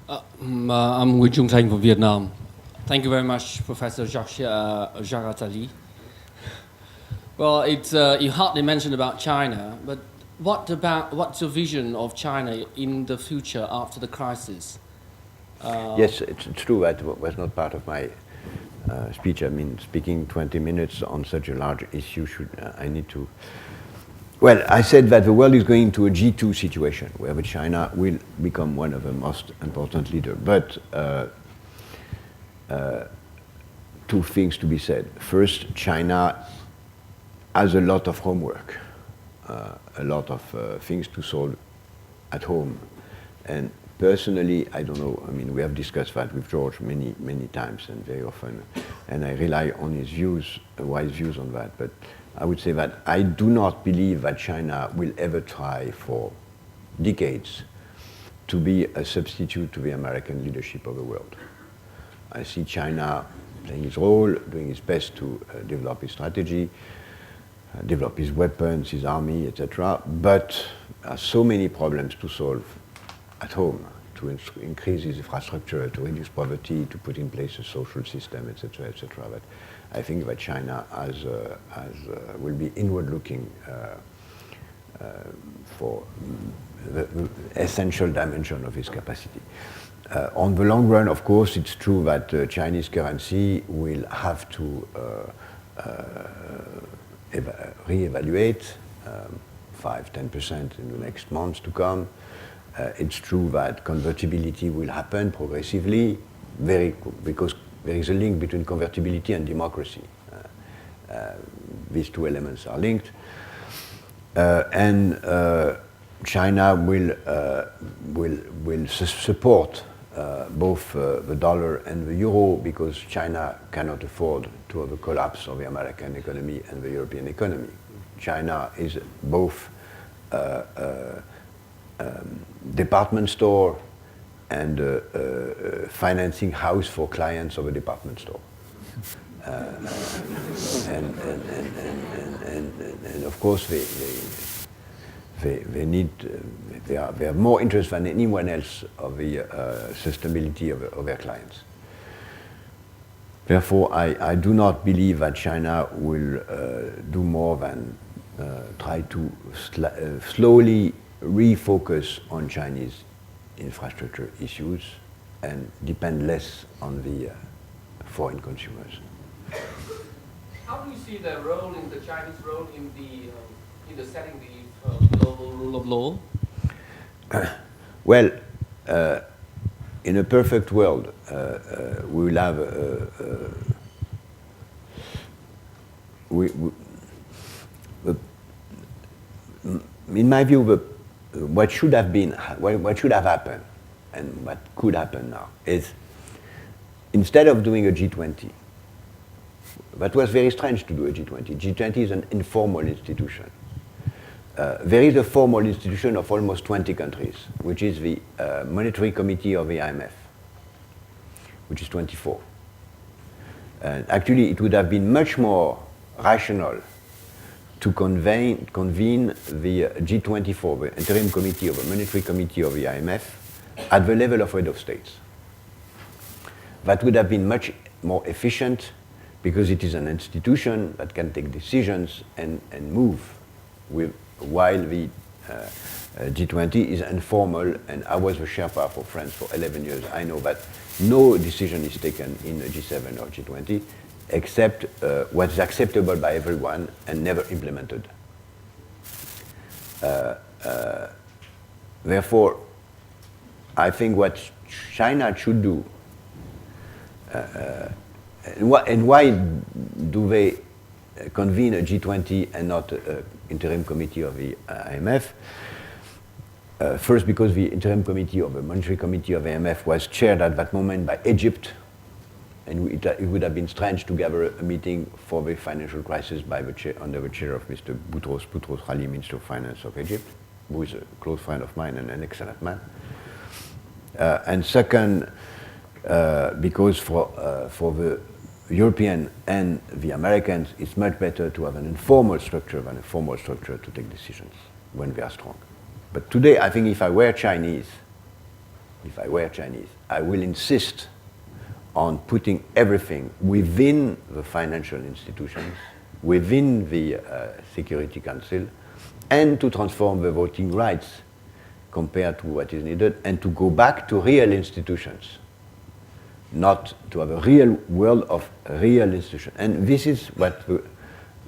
I'm Nguyen Thanh from Vietnam. Thank you very much, Professor Jacques Attali. Well, you hardly mentioned about China, but what's your vision of China in the future after the crisis? Yes, it's true. That was not part of my speech. I mean, speaking 20 minutes on such a large issue, I need to. Well, I said that the world is going to a G2 situation, where China will become one of the most important leaders. But two things to be said. First, China has a lot of homework, a lot of things to solve at home. And personally, I don't know, I mean, we have discussed that with George many, many times and very often, and I rely on his views, wise views on that. But I would say that I do not believe that China will ever try for decades to be a substitute to the American leadership of the world. I see China playing its role, doing its best to develop its strategy, develop his weapons, his army, etc. But so many problems to solve at home, to increase his infrastructure, to reduce poverty, to put in place a social system, etc., etc. But I think that China will be inward-looking for the essential dimension of his capacity. On the long run, of course, it's true that Chinese currency will have to reevaluate 5–10% in the next months to come. It's true that convertibility will happen progressively, because there is a link between convertibility and democracy. These two elements are linked. And China will support both the dollar and the euro, because China cannot afford to have a collapse of the American economy and the European economy. China is both department store and financing house for clients of a department store. And of course they need, they have more interest than anyone else of the sustainability of their clients. Therefore, I do not believe that China will do more than try to slowly refocus on Chinese infrastructure issues and depend less on the foreign consumers. How do you see the role in the Chinese role in the setting the global rule of law? Well, in a perfect world, we will have in my view, what should have happened, and what could happen now, is instead of doing a G20, that was very strange to do a G20. G20 is an informal institution. There is a formal institution of almost 20 countries, which is the Monetary Committee of the IMF, which is 24. And actually, it would have been much more rational to convene the G24, the Interim Committee of the Monetary Committee of the IMF, at the level of head of states. That would have been much more efficient, because it is an institution that can take decisions and move while the G20 is informal, and I was the Sherpa for France for 11 years. I know that no decision is taken in a G7 or G20 except what is acceptable by everyone and never implemented. Therefore, I think what China should do, and why do they convene a G20 and not an interim committee of the IMF? First, because the interim committee of the monetary committee of the IMF was chaired at that moment by Egypt, and it would have been strange to gather a meeting for the financial crisis under the chair of Mr. Boutros Ghali, Minister of Finance of Egypt, who is a close friend of mine and an excellent man. And second, because for the European and the Americans, it's much better to have an informal structure than a formal structure to take decisions when they are strong. But today, I think if I were Chinese, if I were Chinese, I will insist on putting everything within the financial institutions, within the Security Council, and to transform the voting rights compared to what is needed, and to go back to real institutions, not to have a real world of real institutions. And this is what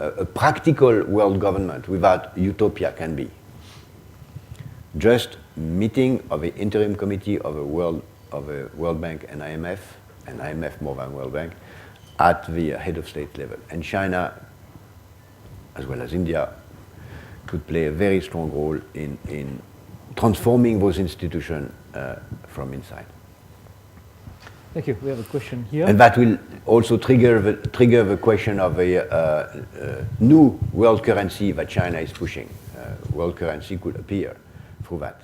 a practical world government without utopia can be. Just meeting of the interim committee of the World Bank and IMF more than World Bank, at the head of state level. And China, as well as India, could play a very strong role in transforming those institutions from inside. Thank you. We have a question here. And that will also trigger the question of a new world currency that China is pushing. World currency could appear through that.